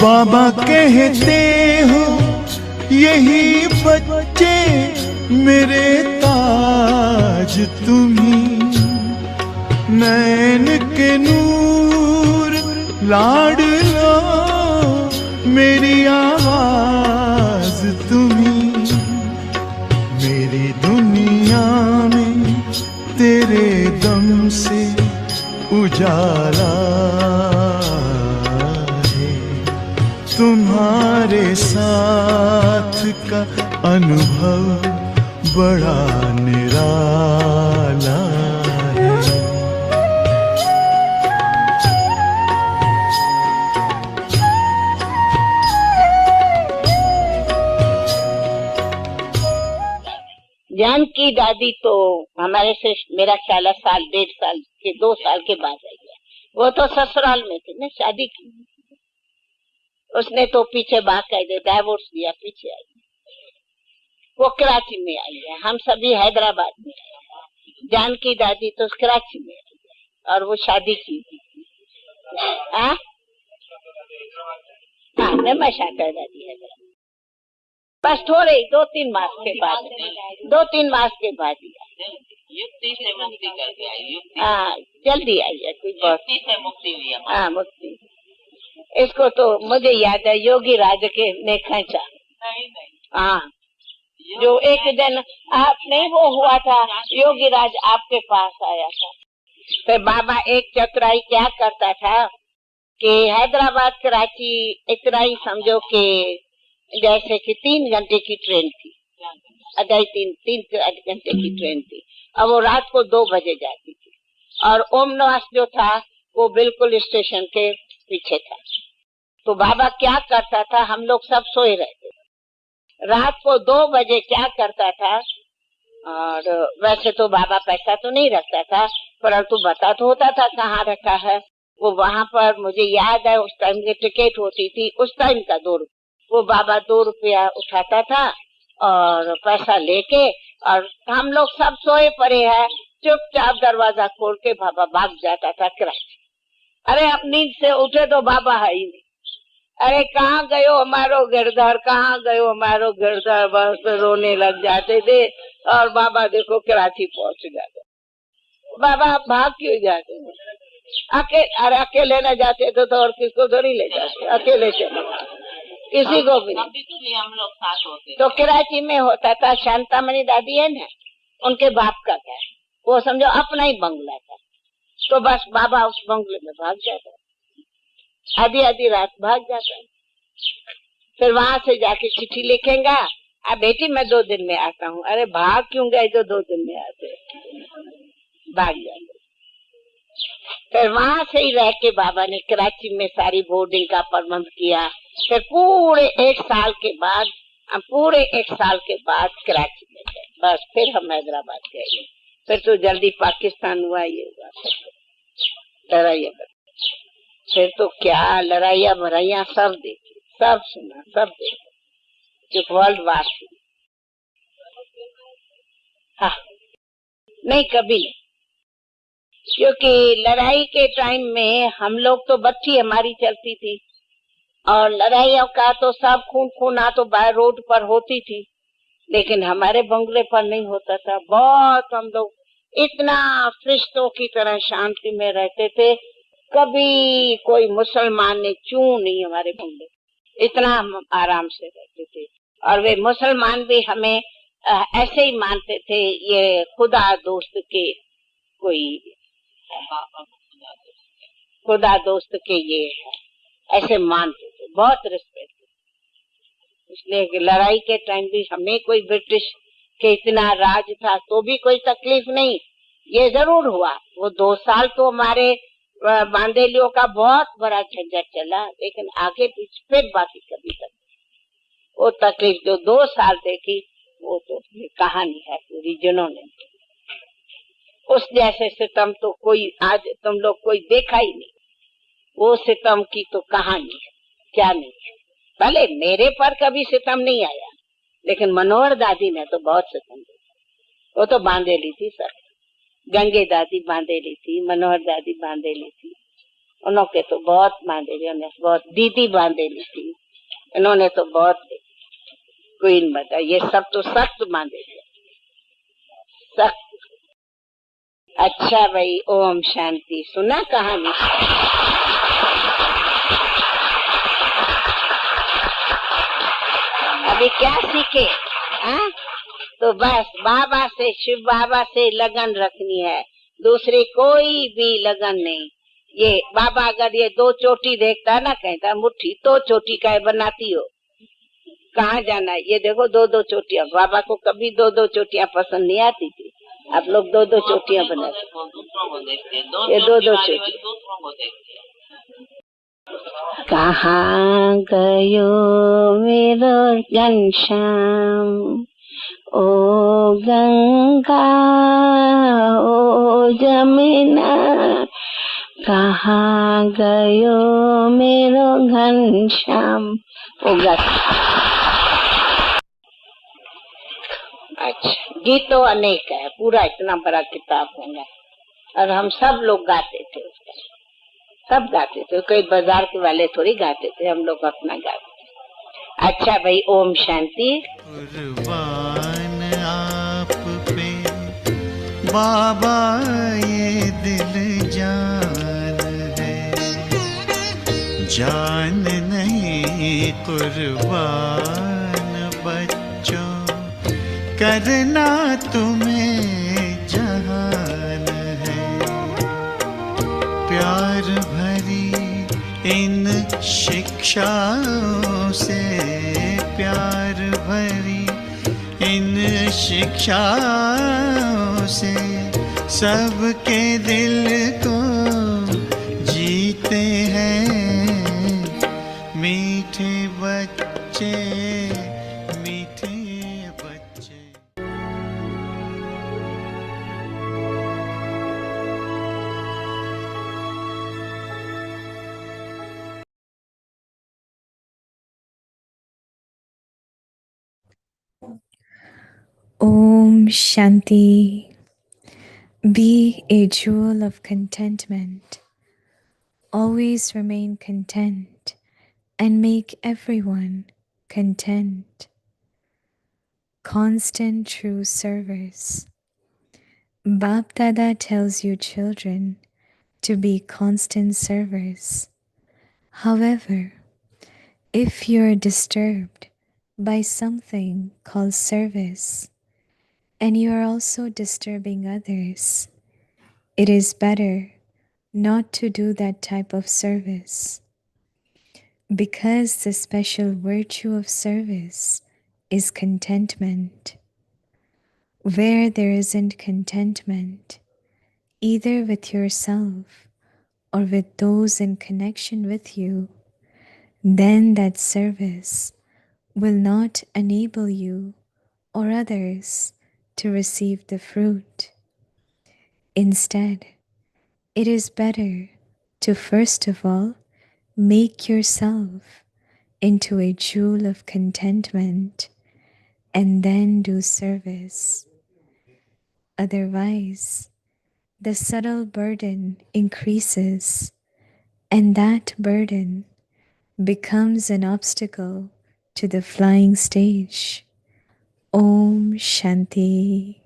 बाबा कहते हो यही बच्चे मेरे ताज तुम्ही, नैन के नूर लाडलो मेरी आवाज तुम्ही, मेरी दुनिया में तेरे दम से उजाला है, तुम्हारे साथ का अनुभव बड़ा निराला है। जानकी दादी तो हमारे से मेरा ख्याल है साल 1.5 साल के 2 साल के बाद आई है। वो तो ससुराल में थी ना, शादी की उसने तो पीछे बात कर दे, डाइवोर्स दिया, पीछे आई। वो कराची में आई है, हम सभी हैदराबाद में आए। जानकी दादी तो कराची में आई है और वो शादी की थी। हाँ, मैं शादी दादी है बस थोड़े 2-3 मास के बाद, 2-3 मास के बाद ही युक्ति से मुक्ति करके आई। हाँ, जल्दी आई है, कोई बहुत से मुक्ति हुई है। हाँ, मुक्ति। इसको तो मुझे याद है योगी राज के ने खींचा। हाँ, जो एक दिन आप नहीं वो हुआ था, योगी राज आपके पास आया था। फिर बाबा एक चतुराई क्या करता था कि हैदराबाद कराची इतना ही समझो कि जैसे कि 3 घंटे की ट्रेन थी, 3 घंटे की ट्रेन थी, और वो रात को 2 बजे जाती थी। और ओम निवास जो था वो बिल्कुल स्टेशन के पीछे था। तो बाबा क्या करता था, हम लोग सब सोए रहते, रात को 2 बजे क्या करता था, और वैसे तो बाबा पैसा तो नहीं रखता था, परंतु बता तो होता था कहाँ रखा है। वो वहाँ पर मुझे याद है उस टाइम की टिकट होती थी, उस टाइम का 2 रुपया, वो बाबा 2 रुपया उठाता था और पैसा लेके, और हम लोग सब सोए पड़े हैं, चुपचाप दरवाजा खोल के बाबा भाग जाता था कराची। अरे अब नींद से उठे तो बाबा है ही नहीं। अरे कहाँ गयो हमारो गिरधर, कहाँ गयो हमारो गिरधर, बस रोने लग जाते थे। और बाबा देखो कराची पहुंच जाते। बाबा आप भाग क्यों जाते थे? अकेले न जाते तो और किसको थोड़ी ले जाते, अकेले चले, किसी को भी नहीं। हम लोग साथ होते। तो कराची में होता था, शांतामणि दादी है ना, उनके बाप का घर, वो समझो अपना ही बंगला था। तो बस बाबा उस बंगले में भाग जाता, आधी रात भाग जाता। फिर वहां से जाके चिट्ठी लिखेगा, अब बेटी मैं 2 दिन में आता हूँ। अरे भाग क्यों गए जो 2 दिन में आते, भाग जाते। फिर वहां से ही रह के बाबा ने कराची में सारी बोर्डिंग का प्रबंध किया। फिर पूरे 1 साल के बाद कराची में गए। बस फिर हम हैदराबाद गए। फिर तो जल्दी पाकिस्तान हुआ, ये हुआ, लड़ाइया, फिर तो क्या लड़ाइया भराइया सब देखी, सब सुना, सब देखा, जो वर्ल्ड वार थी। हाँ, नहीं कभी नहीं, क्योंकि लड़ाई के टाइम में हम लोग तो बच्ची हमारी चलती थी, और लड़ाइयों का तो सब खून तो बाहर रोड पर होती थी, लेकिन हमारे बंगले पर नहीं होता था। बहुत हम लोग इतना फरिश्तों की तरह शांति में रहते थे, कभी कोई मुसलमान ने चूं नहीं हमारे बंगले, इतना हम आराम से रहते थे। और वे मुसलमान भी हमें ऐसे ही मानते थे, ये खुदा दोस्त के ये ऐसे मानते थे, बहुत रिस्पेक्ट। इसलिए कि लड़ाई के टाइम भी हमें कोई ब्रिटिश के इतना राज था तो भी कोई तकलीफ नहीं। ये जरूर हुआ, वो 2 साल तो हमारे बांदेलियों का बहुत बड़ा झंझट चला, लेकिन आगे पीछे फिर बाकी कभी तक वो तकलीफ जो 2 साल देखी वो तो कहानी है पूरी, जिन्होंने उस जैसे सितम तो कोई आज तुम लोग कोई देखा ही नहीं। वो सितम की तो कहानी है, क्या नहीं है। भले मेरे पर कभी सितम नहीं आया, लेकिन मनोहर दादी ने तो बहुत सितम देखा। वो तो बांधेली थी सर, गंगे दादी बांधेली थी, मनोहर दादी बांधेली थी, उन्होंने तो बहुत बांधेली, ने बहुत दीदी बांधेली थी, इन्होंने तो बहुत क्वीन मदर, ये सब तो सख्त बांधेली, सख्त। अच्छा भाई, ओम शांति। सुना कहानी? अभी क्या सीखे? हाँ, तो बस बाबा से, शिव बाबा से लगन रखनी है, दूसरी कोई भी लगन नहीं। ये बाबा अगर ये 2 चोटी देखता ना, कहता मुट्ठी तो चोटी का बनाती हो, कहाँ जाना है? ये देखो 2-2 चोटियां। बाबा को कभी 2-2 चोटियां पसंद नहीं आती थी, आप लोग 2-2 चोटियां बनाते, ये 2-2 चोटियां। कहाँ गयो मेरो घनश्याम, ओ गंगा ओ जमुना, कहाँ गयो मेरो घनश्याम। ओ अच्छा, गीत तो अनेक है, पूरा इतना बड़ा किताब है, और हम सब लोग गाते थे उसका, सब गाते थे, कोई बाजार के वाले थोड़ी गाते थे, हम लोग अपना गाते थे। अच्छा भाई, ओम शांति। कुर्बान आप पे बाबा ये दिल जान है, जान नहीं कुर्बान बच्चों, करना तुम्हें जहान है। प्यार भरी इन शिक्षाओं से, प्यार भरी इन शिक्षाओं से, सबके दिल को जीते हैं मीठे बच्चे, मीठे बच्चे। Om Shanti. Be a jewel of contentment. Always remain content and make everyone content. Constant true service. Bap Dada tells you children to be constant servers. However, if you're disturbed by something called service, and you are also disturbing others, it is better not to do that type of service, because the special virtue of service is contentment. Where there isn't contentment, either with yourself or with those in connection with you, then that service will not enable you or others to receive the fruit. Instead, it is better to first of all make yourself into a jewel of contentment and then do service. Otherwise, the subtle burden increases, and that burden becomes an obstacle to the flying stage. Om Shanti.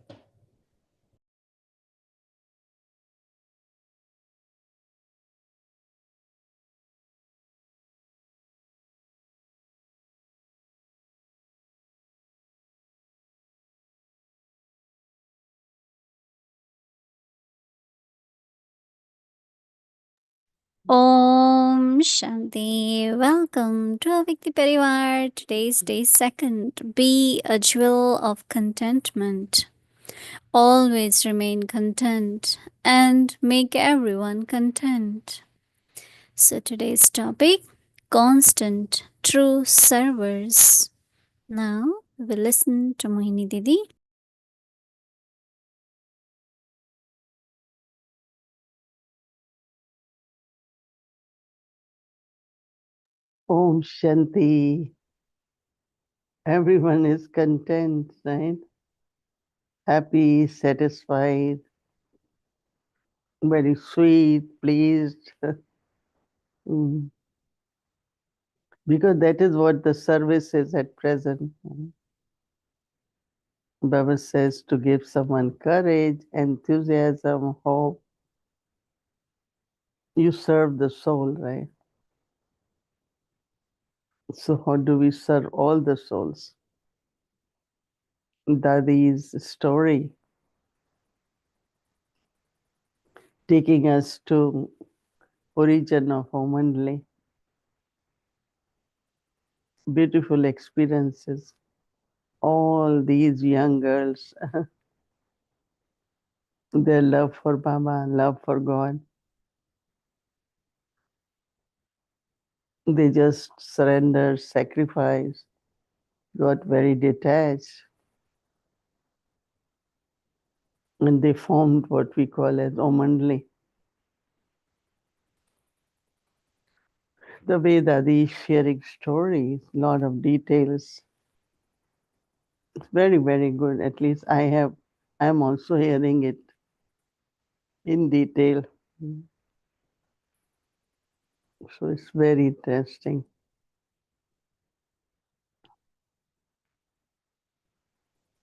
Om Shanti. Welcome to Avikti Parivar. Today's day second. Be a jewel of contentment. Always remain content and make everyone content. So today's topic, constant true servers. Now we will listen to Mohini Didi. Om Shanti. Everyone is content, right? Happy, satisfied, very sweet, pleased. Mm. Because that is what the service is at present. Baba says to give someone courage, enthusiasm, hope. You serve the soul, right? So how do we serve all the souls? Dadi's story taking us to origin of Omanli. Beautiful experiences. All these young girls, their love for Baba, love for God, they just surrendered, sacrificed, got very detached, and they formed what we call as Omanli. The way Dadi is sharing stories, lot of details, it's very, very good. At least I'm also hearing it in detail. So it's very interesting.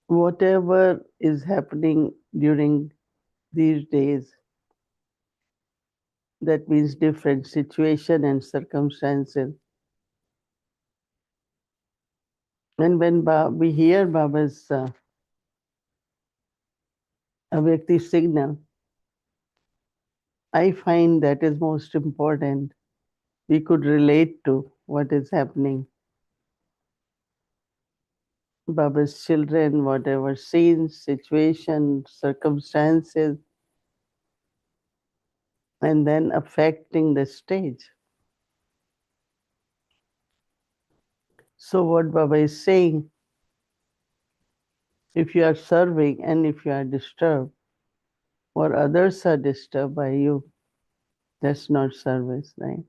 Whatever is happening during these days, that means different situation and circumstances. And when we hear Baba's Avyakti signal, I find that is most important. We could relate to what is happening. Baba's children, whatever scenes, situations, circumstances, and then affecting the stage. So what Baba is saying, if you are serving and if you are disturbed, or others are disturbed by you, that's not service, right?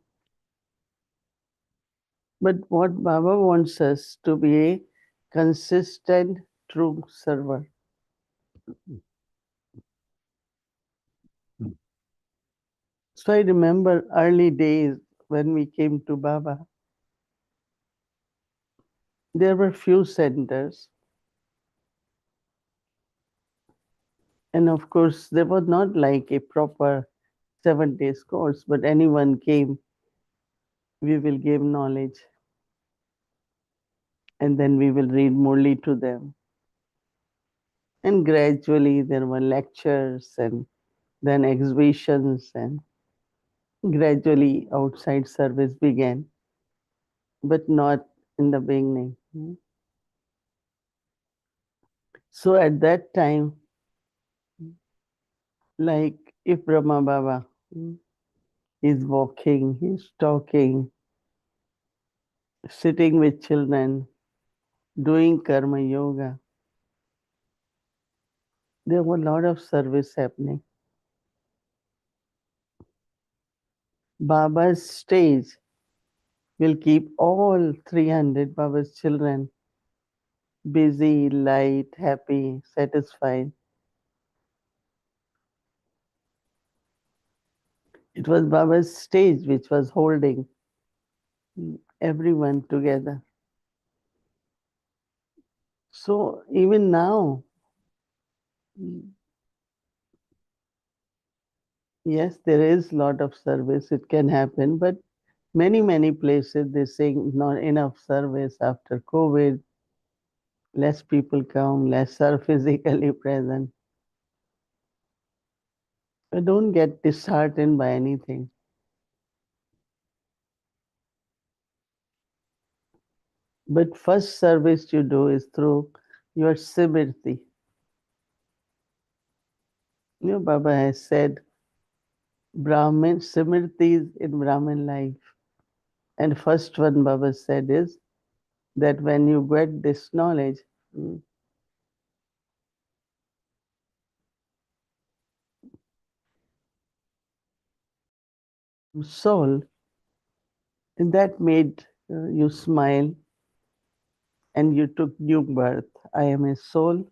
But what Baba wants us to be a consistent, true server. So I remember early days when we came to Baba, there were few centers. And of course, there was not like a proper 7 days course, but anyone came, we will give knowledge. And then we will read Murli to them. And gradually there were lectures and then exhibitions, and gradually outside service began, but not in the beginning. So at that time, like if Brahma Baba is walking, he's talking, sitting with children, doing karma yoga, there were a lot of service happening. Baba's stage will keep all 300 Baba's children busy, light, happy, satisfied. It was Baba's stage which was holding everyone together. So even now, yes, there is a lot of service, it can happen, but many places they're saying not enough service after COVID, less people come, less are physically present. So don't get disheartened by anything. But first service you do is through your Simriti. You know, Baba has said Brahmin Simritis in Brahmin life. And first one Baba said is that when you get this knowledge, soul, and that made you smile and you took new birth. I am a soul,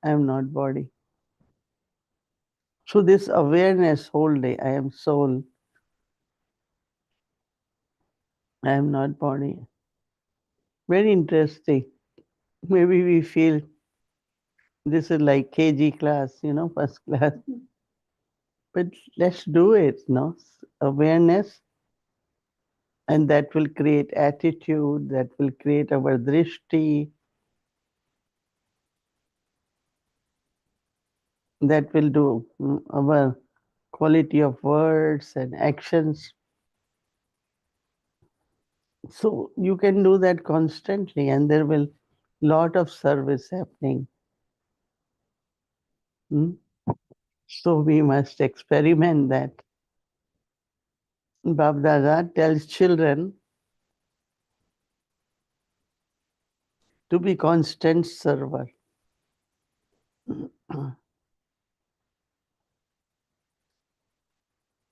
I am not body. So this awareness whole day, I am soul, I am not body. Very interesting. Maybe we feel this is like KG class, first class. But let's do it, no? Awareness, and that will create attitude, that will create our drishti, that will do our quality of words and actions. So you can do that constantly, and there will lot of service happening. So we must experiment that. Bab Dada tells children to be constant server.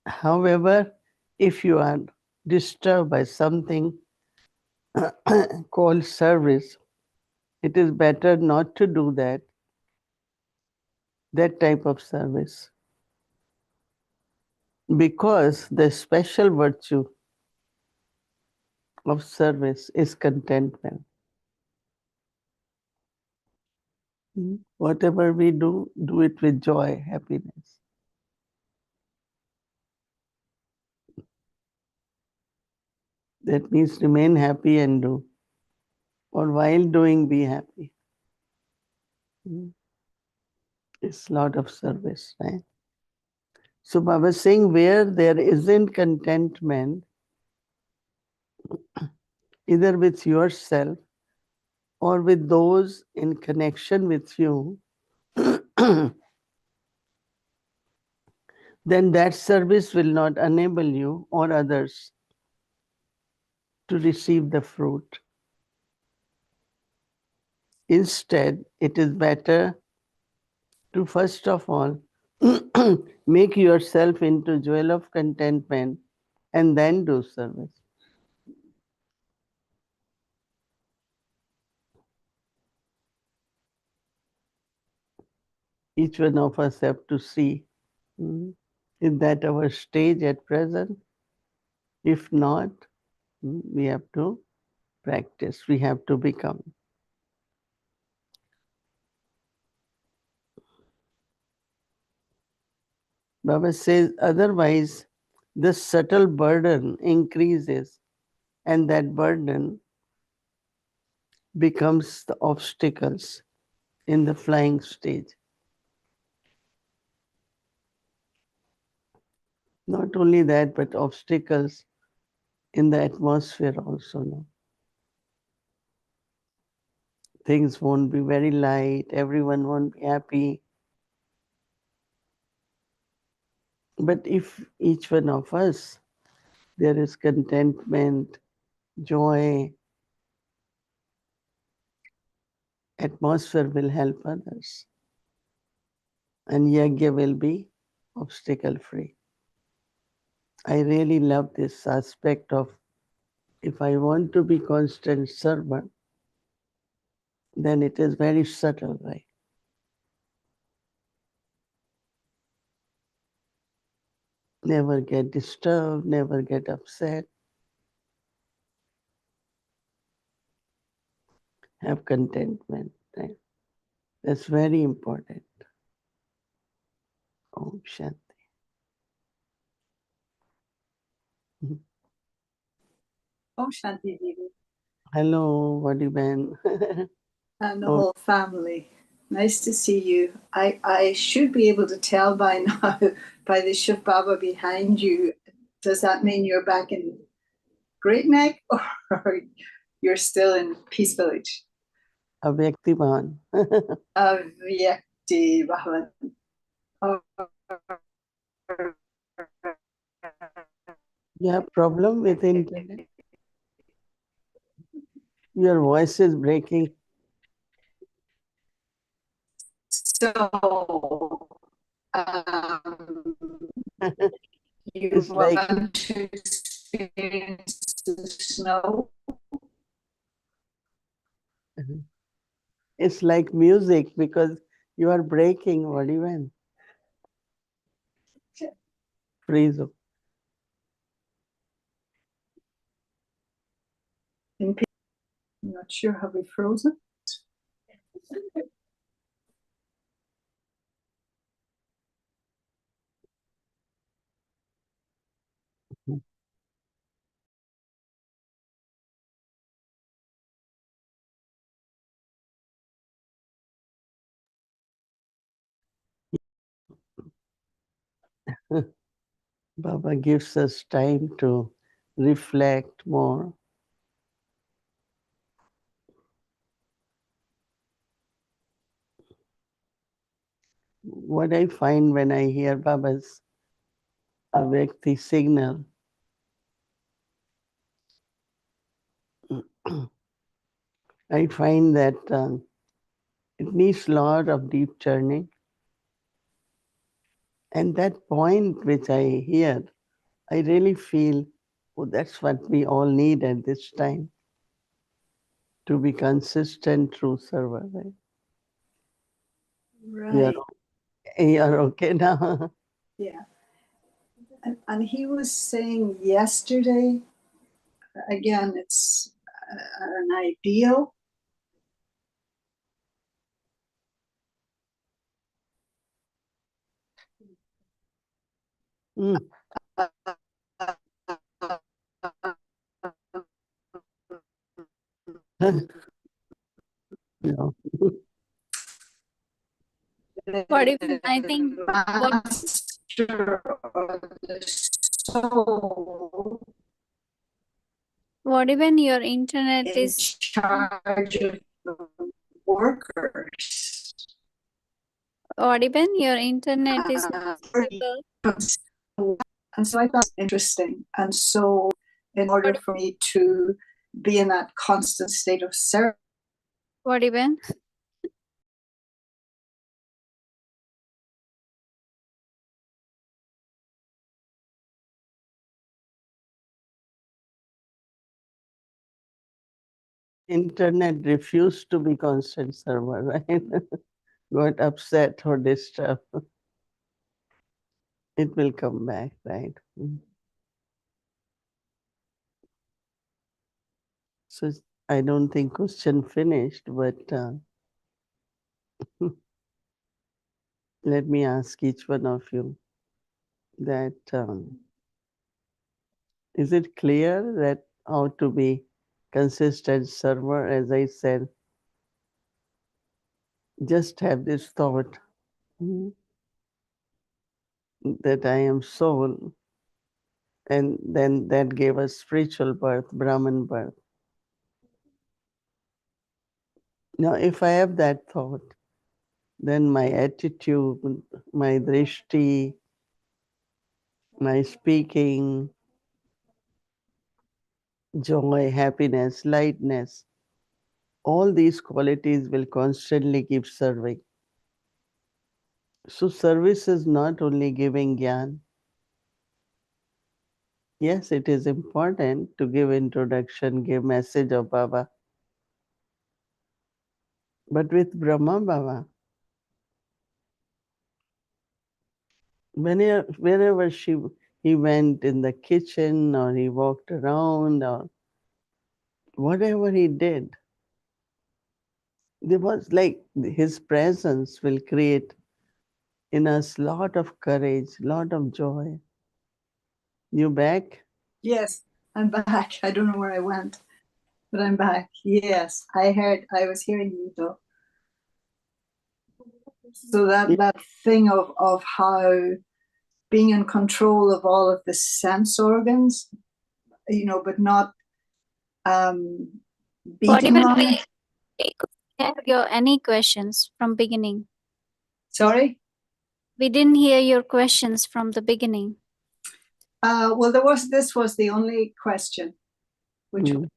However, if you are disturbed by something called service, it is better not to do that type of service, because the special virtue of service is contentment. Whatever we do it with joy, happiness. That means remain happy and do, or while doing, be happy. It's a lot of service, right? So Baba is saying, where there isn't contentment, either with yourself or with those in connection with you, then that service will not enable you or others to receive the fruit. Instead, it is better to first of all make yourself into jewel of contentment and then do service. Each one of us have to see, is that our stage at present? If not, we have to practice, we have to become. Baba says, otherwise, the subtle burden increases, and that burden becomes the obstacles in the flying stage. Not only that, but obstacles in the atmosphere also. No? Things won't be very light, everyone won't be happy. But if each one of us, there is contentment, joy, atmosphere will help others. And yajna will be obstacle free. I really love this aspect of, if I want to be constant servant, then it is very subtle, right? Never get disturbed, never get upset. Have contentment, right? That's very important. Om Shanti. Oh, Shanti Devi. Hello, Vadiben. And the Oh. whole family. Nice to see you. I should be able to tell by now by the Shiv Baba behind you. Does that mean you're back in Great Neck or you're still in Peace Village? Avyaktiman. Avyakti Bhavan. You have problem with internet? Your voice is breaking. So, you It's like want to experience the snow? it's like music because you are breaking. What even? Freeze. I'm not sure. Have we frozen? Baba gives us time to reflect more. What I find when I hear Baba's Avyakti signal, I find that it needs a lot of deep churning. And that point which I hear, I really feel, oh, that's what we all need at this time, to be consistent true server. Right? Right. You're okay now. Yeah. And he was saying yesterday, again, it's an ideal. Mm. No. What even? I think what Master of the soul what even your internet in is. charge of the workers. What even your internet is. And so I thought it was interesting. And so, in order for me to be in that constant state of service, What even? Internet refused to be constant server, right? Got upset or disturbed. It will come back, right? So I don't think question finished, but let me ask each one of you that is it clear that how to be consistent server? As I said, just have this thought that I am soul, and then that gave us spiritual birth, Brahman birth. Now, if I have that thought, then my attitude, my drishti, my speaking, joy, happiness, lightness, all these qualities will constantly keep serving. So service is not only giving gyan. Yes, it is important to give introduction, give message of Baba. But with Brahma Baba, wherever he went in the kitchen or he walked around or whatever he did, there was like his presence will create in us lot of courage, lot of joy. You back? yes, I'm back. I don't know where I went, but I'm back. Yes, I was hearing you though. So that thing of how being in control of all of the sense organs, but not What beating even? on it. Have your any questions from beginning? Sorry? We didn't hear your questions from the beginning. Well, this was the only question, which was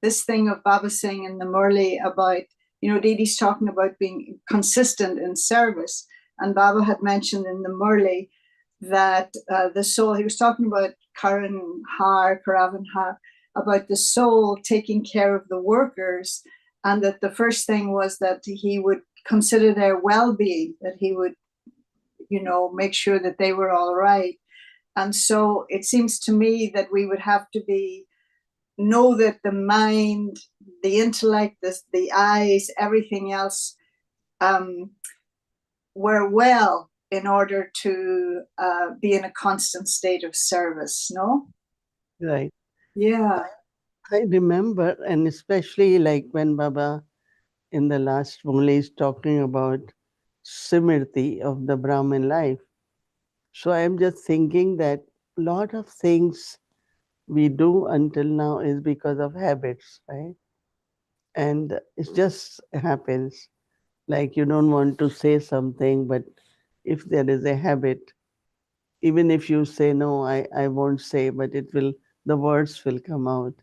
this thing of Baba saying in the Murli about, Didi's talking about being consistent in service. And Baba had mentioned in the Murli that the soul, he was talking about Karan Har, Karavan Har, about the soul taking care of the workers. And that the first thing was that he would consider their well-being, that he would, make sure that they were all right. And so it seems to me that we would have to be know that the mind, the intellect, the eyes, everything else were well in order to be in a constant state of service, no? Right. Yeah. I remember, and especially like when Baba in the last Mula is talking about Simriti of the Brahmin life. So I am just thinking that a lot of things we do until now is because of habits, right? And it just happens. Like you don't want to say something, but if there is a habit, even if you say no, I won't say, but it will, the words will come out.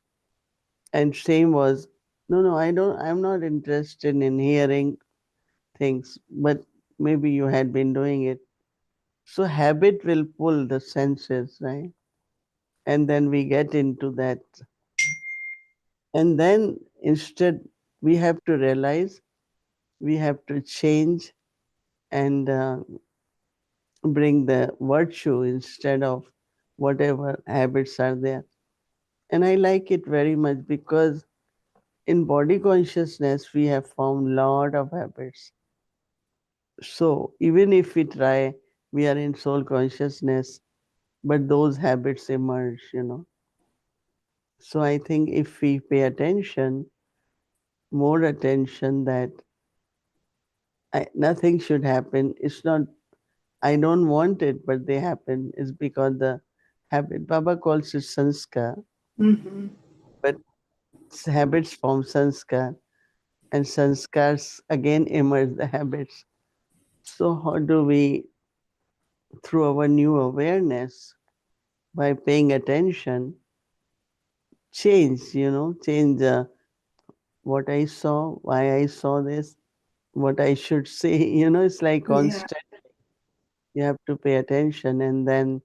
And same was, no, I'm not interested in hearing things, but maybe you had been doing it. So habit will pull the senses, right? And then we get into that. And then instead, we have to realize we have to change and bring the virtue instead of whatever habits are there. And I like it very much because in body consciousness, we have found lot of habits. So even if we try, we are in soul consciousness, but those habits emerge. So I think if we pay attention, more attention that nothing should happen. It's not, I don't want it, but they happen, is because the habit, Baba calls it sanskar, Mm-hmm. but habits form sanskar, and sanskars again emerge the habits. So how do we, through our new awareness, by paying attention, change what I saw, why I saw this, what I should say. It's like Yeah. constant. You have to pay attention, and then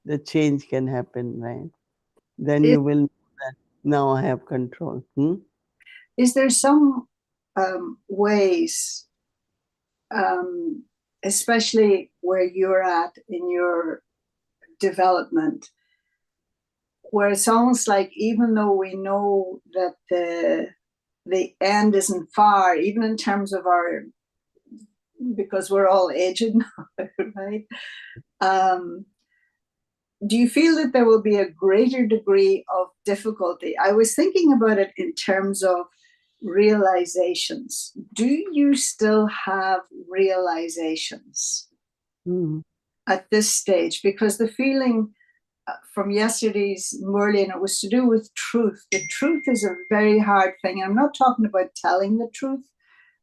the change can happen, right? Then Is, you will know that now I have control. is there some ways, especially where you're at in your development, where it's almost like even though we know that the end isn't far, even in terms of our, because we're all aged now, right? Do you feel that there will be a greater degree of difficulty? I was thinking about it in terms of realizations. Do you still have realizations Mm. at this stage? Because the feeling from yesterday's Murli, and it was to do with truth. The truth is a very hard thing. I'm not talking about telling the truth,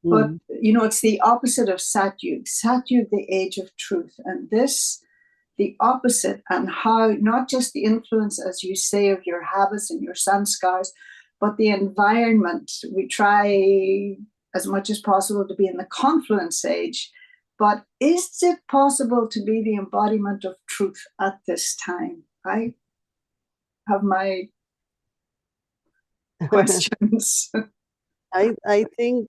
but Mm. it's the opposite of Satyug. Satyug, the age of truth, and this, the opposite, and how not just the influence, as you say, of your habits and your sanskars, but the environment. We try as much as possible to be in the confluence age, but is it possible to be the embodiment of truth at this time? I have my questions. I think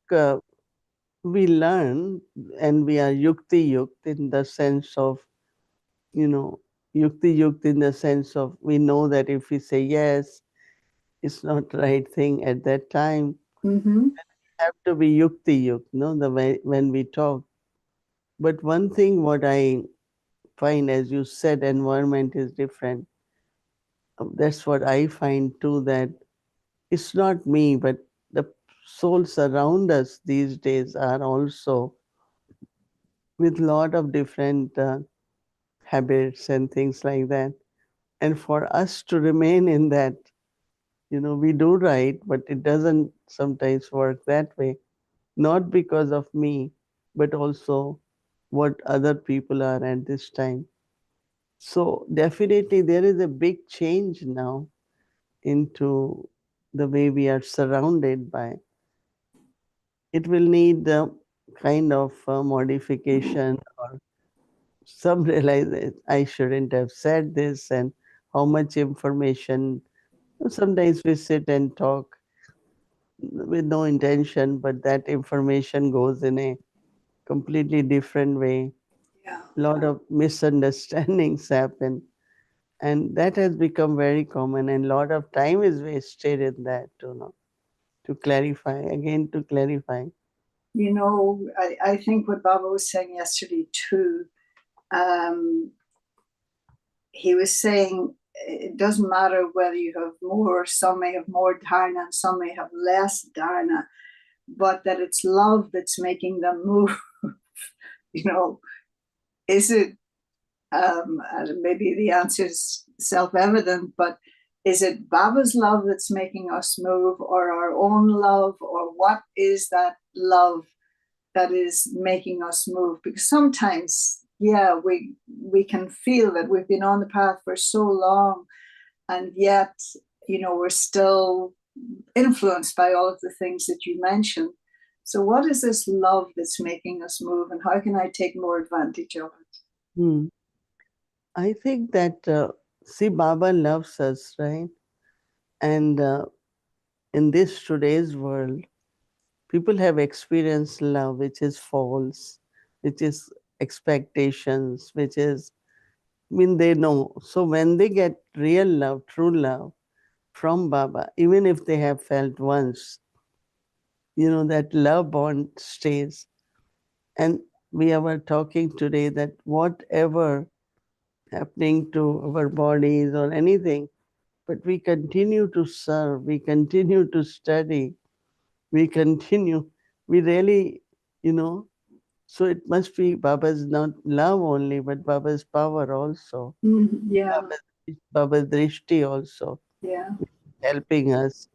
we learn, and we are yukti yukt in the sense of, you know, yukti yukt in the sense of we know that if we say yes, it's not the right thing at that time. Mm-hmm. Have to be yukti yukt, no, the way when we talk. But one thing what I find, as you said, environment is different. That's what I find too, that it's not me, but the souls around us these days are also with lot of different habits and things like that. And for us to remain in that, we do right, but it doesn't sometimes work that way. Not because of me, but also what other people are at this time. So definitely there is a big change now into the way we are surrounded by. It will need kind of modification or some realize that I shouldn't have said this, and how much information. Sometimes we sit and talk with no intention, but that information goes in a completely different way. Yeah. A lot of misunderstandings happen. And that has become very common, and a lot of time is wasted in that, to clarify, again, to clarify. You know, I think what Baba was saying yesterday too, he was saying it doesn't matter whether you have more, some may have more dharana and some may have less dharana, but that it's love that's making them move. You know, is it, maybe the answer is self-evident, but is it Baba's love that's making us move, or our own love, or what is that love that is making us move? Because sometimes, yeah, we can feel that we've been on the path for so long, and yet, you know, we're still influenced by all of the things that you mentioned. So what is this love that's making us move, and how can I take more advantage of it? Hmm. I think that, see, Baba loves us, right? And in this today's world, people have experienced love which is false, which is expectations, which is, I mean, they know. So when they get real love, true love from Baba, even if they have felt once, that love bond stays. And we were talking today that whatever happening to our bodies or anything, but we continue to serve, we continue to study, we continue, we really, so it must be Baba's not love only, but Baba's power also, Yeah, Baba's drishti also, yeah, helping us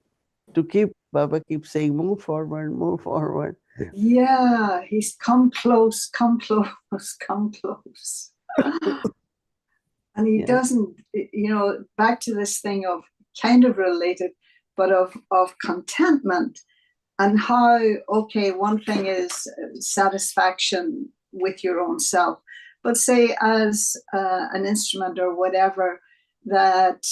to keep, Baba keeps saying, move forward, move forward. yeah. He's come close, come close, come close. And he Yeah. doesn't, you know, back to this thing of kind of related, but of contentment, and how, okay, one thing is satisfaction with your own self, but say as an instrument or whatever, that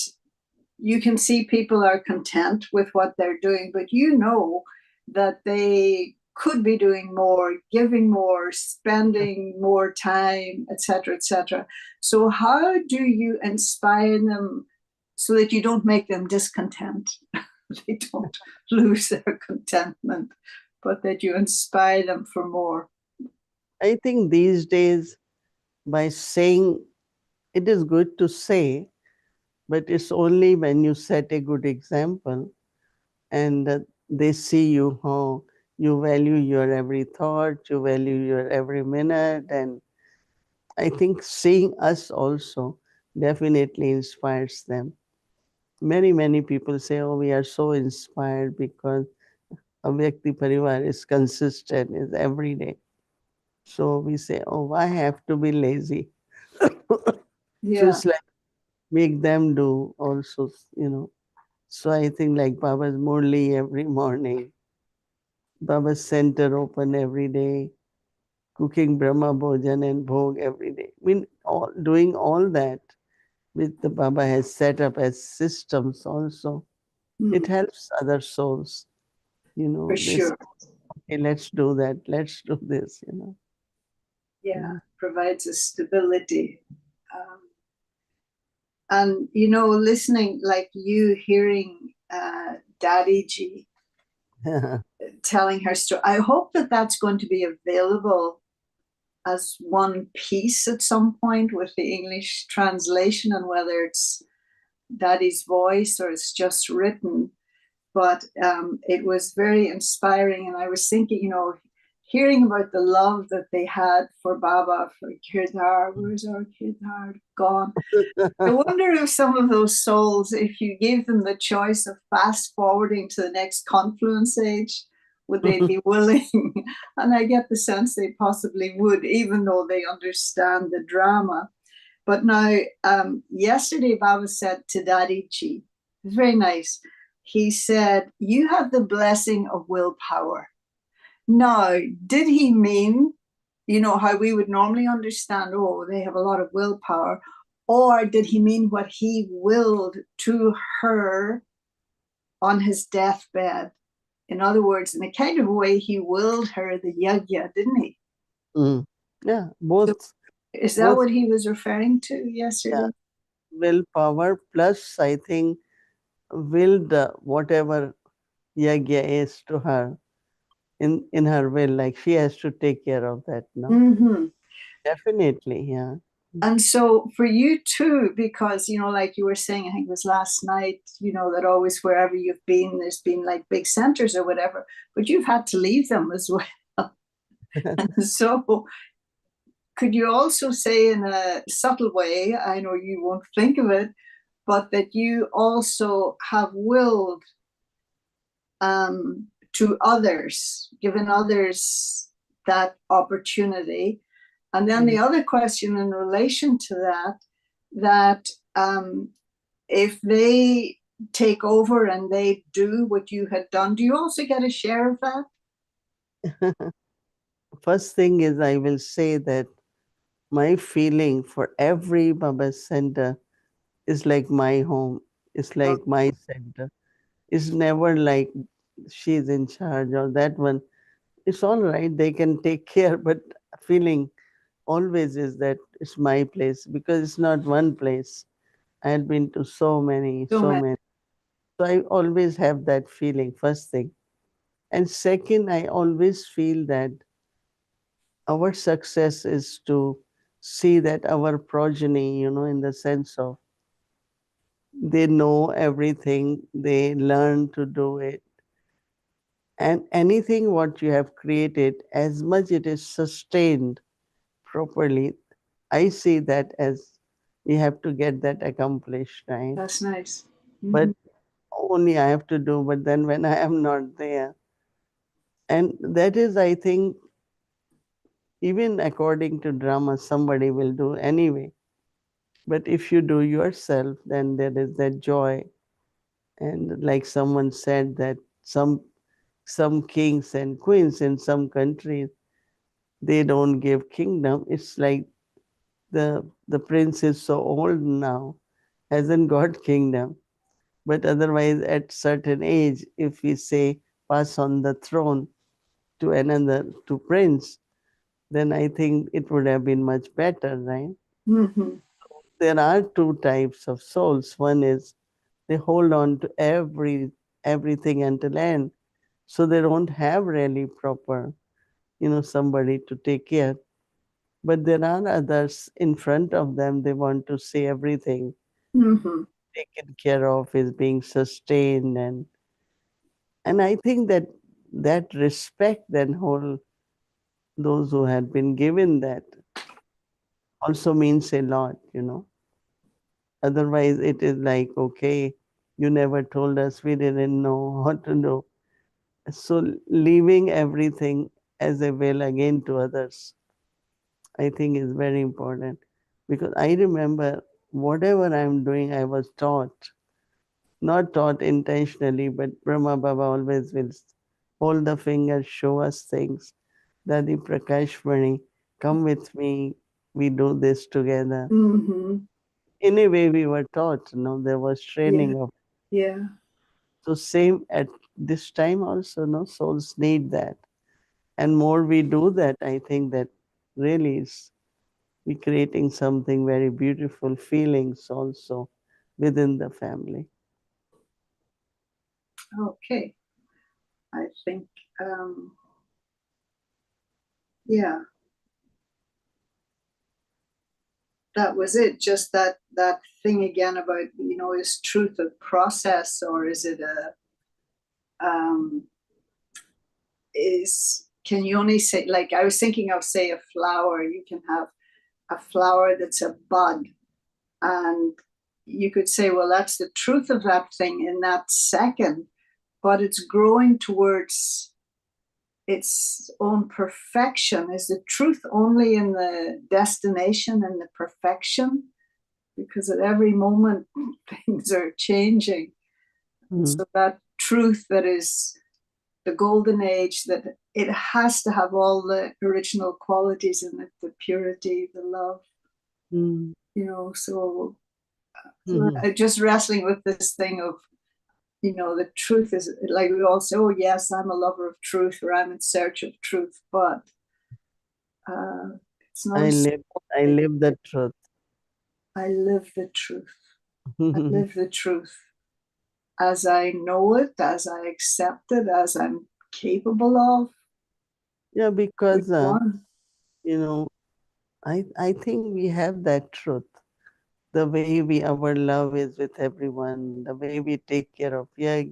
you can see people are content with what they're doing, but you know that they could be doing more, giving more, spending more time, etc., etc. So how do you inspire them so that you don't make them discontent? They don't lose their contentment, but that you inspire them for more. I think these days, by saying, it is good to say, but it's only when you set a good example, and they see you how you value your every thought, you value your every minute. And I think seeing us also definitely inspires them. Many, many people say, oh, we are so inspired because a Vyakti Parivar is consistent, is every day. So we say, oh, I have to be lazy. So Yeah. it's like make them do also. So I think like Baba's Murli every morning, Baba's center open every day, cooking Brahma Bhojan and Bhog every day. I mean, doing all that with the Baba has set up as systems also. It helps other souls. For They say, sure. okay, let's do that, let's do this. Yeah, Mm. provides a stability. Um, and, you know, listening, like you hearing Daddy G telling her story, I hope that that's going to be available as one piece at some point with the English translation, and whether it's Daddy's voice or it's just written. But it was very inspiring. And I was thinking, you know, hearing about the love that they had for Baba, for Kirdar, where's our Kirdar gone? I wonder if some of those souls, if you gave them the choice of fast forwarding to the next confluence age, would they be willing? And I get the sense they possibly would, even though they understand the drama. But now, yesterday, Baba said to Dadichi, it was very nice. He said, you have the blessing of willpower. Now, did he mean, you know, how we would normally understand, oh, they have a lot of willpower? Or did he mean what he willed to her on his deathbed? In other words, in a kind of way, he willed her the yajna, didn't he? Mm. Yeah, So both. is that Both. what he was referring to Yeah, yesterday? willpower plus, I think, willed whatever yagya is to her in her will. Like she has to take care of that. No, Mm-hmm. definitely, yeah. And so for you too, because, like you were saying, I think it was last night, that always wherever you've been, there's been like big centers or whatever, but you've had to leave them as well. And so could you also say in a subtle way, I know you won't think of it, but that you also have willed to others, given others that opportunity. And then the other question in relation to that if they take over and they do what you had done, do you also get a share of that? First thing is, I will say that my feeling for every Baba center is like my home. It's like my center. It's never like she's in charge or that one. It's all right. They can take care, but feeling always is that it's my place because it's not one place. I had been to so many, So so many. many. So I always have that feeling, first thing. And second, I always feel that our success is to see that our progeny, in the sense of they know everything, they learn to do it. And anything what you have created, as much it is sustained properly, I see that as we have to get that accomplished, right? That's nice. But Mm-hmm. only I have to do, but then when I am not there. And that is, I think, even according to drama, somebody will do anyway. But if you do yourself, then there is that joy. And like someone said that some kings and queens in some countries, they don't give kingdom. It's like the prince is so old now, hasn't got kingdom. But otherwise, at certain age, if we say pass on the throne to another, to prince, then I think it would have been much better, right? Mm-hmm. There are two types of souls. One is they hold on to everything until end, so they don't have really proper, somebody to take care. But there are others in front of them. They want to see everything Mm-hmm. taken care of, is being sustained, and I think that respect then whole those who had been given that also means a lot. Otherwise, it is like, okay, you never told us, we didn't know what to do. So, leaving everything as a will again to others, I think is very important. Because I remember whatever I'm doing, I was taught, not taught intentionally, but Brahma Baba always will hold the finger, show us things. Dadi Prakashmani, come with me, we do this together. Mm-hmm. In a way, we were taught, there was Yeah. training of. Yeah. So same at this time also, no, souls need that. And more we do that, I think that really is we creating something very beautiful feelings also within the family. Okay. I think, yeah, that was it. Just that thing again about, is truth a process or is it can you only say, like I was thinking of, say, a flower, you can have a flower that's a bud, and you could say, well, that's the truth of that thing in that second, but it's growing towards its own perfection. Is the truth only in the destination and the perfection? Because at every moment things are changing. Mm. So that truth that is the golden age, that it has to have all the original qualities in it, the purity, the love, Mm. So Mhm. just wrestling with this thing of, the truth is, like we all say, oh yes, I'm a lover of truth, or I'm in search of truth, but it's not I a live I live the truth. I live the truth. I live the truth as I know it, as I accept it, as I'm capable of. Yeah, because Which one? you know, I think we have that truth. The way our love is with everyone, the way we take care of, yeah,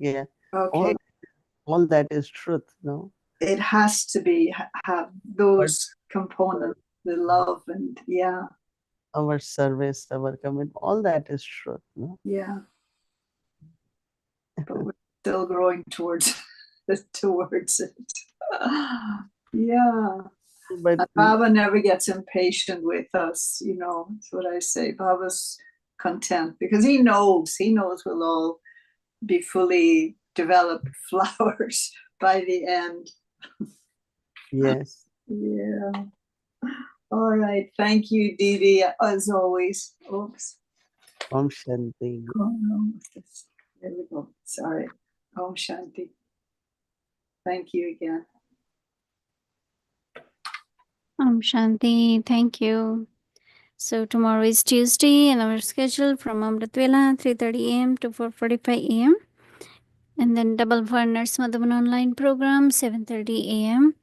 Okay. all all that is truth, no? It has to be have But those components, the love and our service, our commitment, all that is truth, no? yeah. But we're still growing towards towards it. Yeah. But Baba never gets impatient with us, that's what I say. Baba's content because he knows we'll all be fully developed flowers by the end. yes, Yeah. All right. Thank you, Didi, as always. Oops. Om Shanti. Oh, no. There we go. Sorry. Om Shanti. Thank you again. Shanti, thank you. So tomorrow is Tuesday and our schedule from Amrit Vela 3:30 a.m. to 4:45 a.m. And then double for Nurse Madhavan online program 7:30 a.m.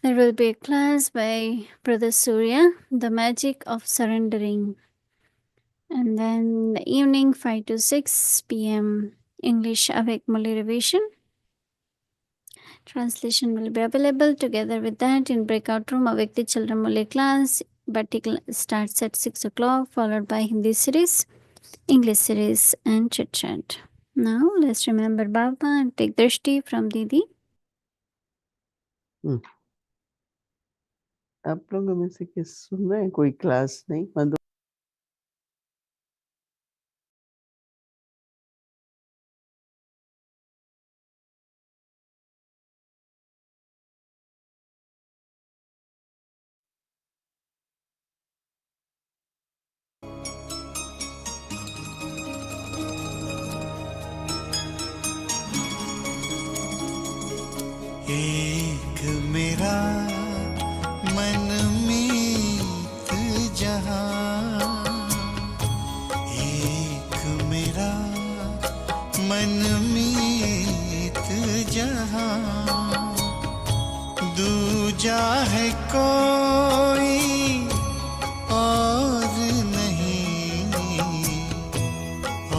There will be a class by Brother Surya, The Magic of Surrendering. And then the evening 5 to 6 p.m. English Avek Mali revision. Translation will be available together with that in breakout room Avek the Children Mali class. Bati starts at 6 o'clock, followed by Hindi series, English series, and chit chat. Now let's remember Baba and take drishti from Didi. आप लोगों में से किस सुन रहे हैं कोई class नहीं मधु एक मेरा मनमीत जहां, एक मेरा मनमीत जहां, दूजा है कोई और नहीं,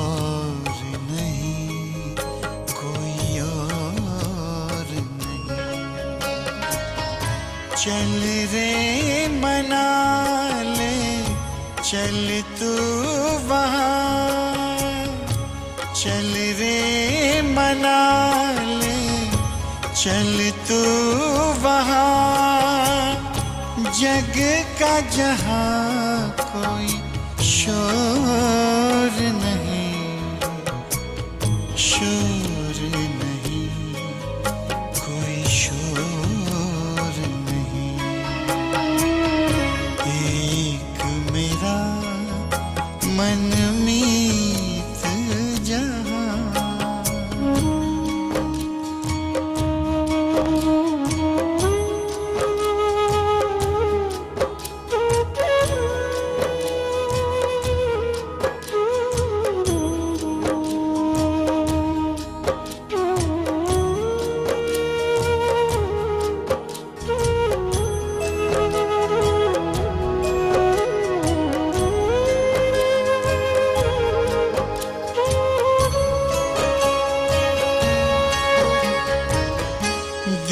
और नहीं कोई और नहीं। चल रे मना ले चल तू वहाँ, चल रे मना ले चल तू वहाँ, जग का जहाँ कोई शोर नहीं, शोर नहीं कोई शोर नहीं। एक मेरा मनमीत जहां,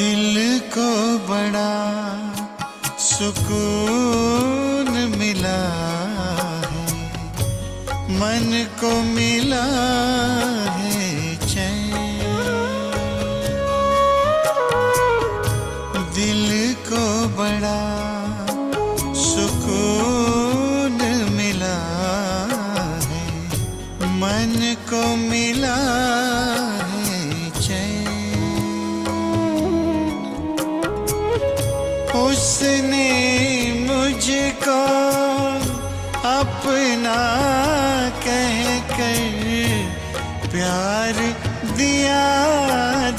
दिल को बड़ा सुकून मिला है, मन को मिला है चैन, दिल को बड़ा सुकून मिला है, मन को मिला है चैन। उसने मुझको अपना कहकर प्यार दिया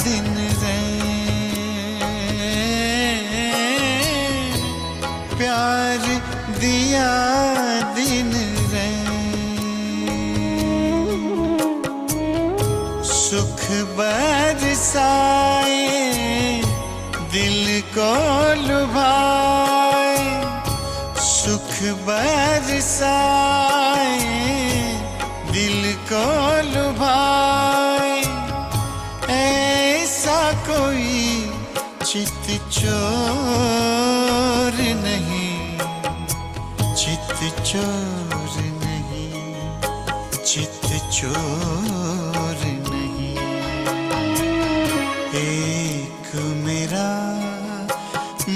दिन रैन, प्यार दिया दिन रैन। सुख बरसाए दिल को लुभाए, सुख बरसाए दिल को लुभाए, ऐसा कोई चित चोर नहीं, चित चोर नहीं, चित चोर नहीं। एक मेरा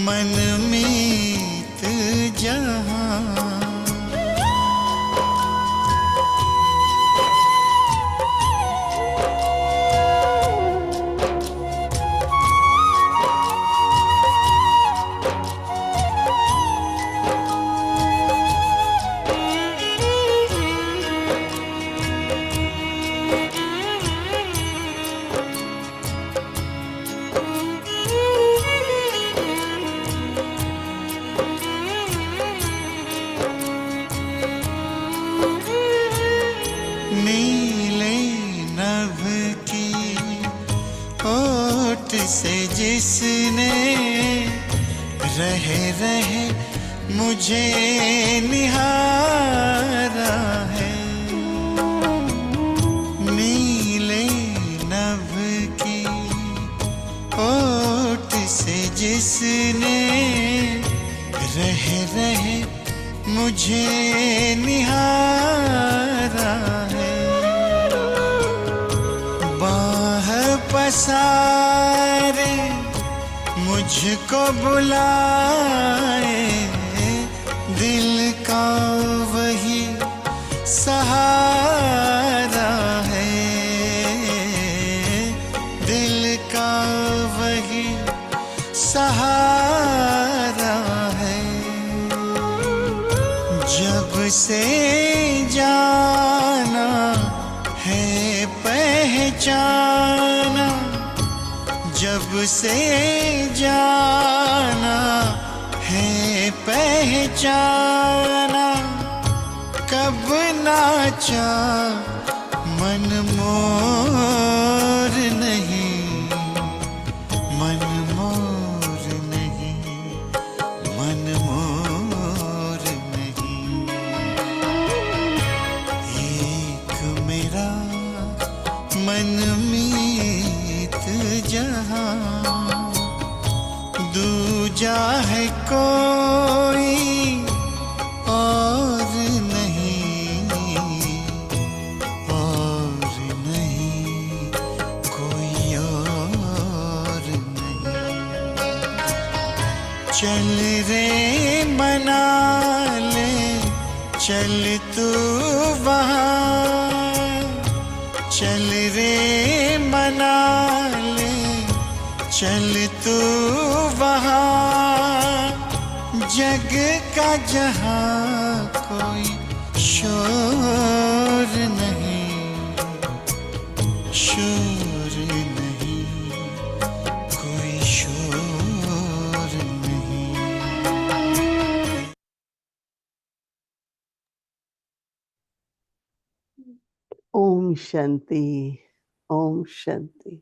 मनमीत जहां, नीले नभ की ओट से जिसने रहे रहे मुझे निहारा है, नीले नभ की ओट से जिसने रहे रहे मुझे निहारा है, बाह पसारे मुझको बुलाए, दिल का वही सहारा है, दिल का वही सहारा है। जब से जाना है पहचाना, जब से जाना है पहचाना, कब नाचा मन मोर नहीं, मन मोर नहीं, मन मोर नहीं। एक मेरा मनमीत जहां, दूजा है कोई और नहीं, और नहीं, कोई और नहीं। चल रे मना ले चल तू वहाँ, चल रे मना ले चल तू वहाँ, जग का जहाँ कोई शोर नहीं, शोर नहीं, कोई शोर नहीं। Om Shanti, Om Shanti.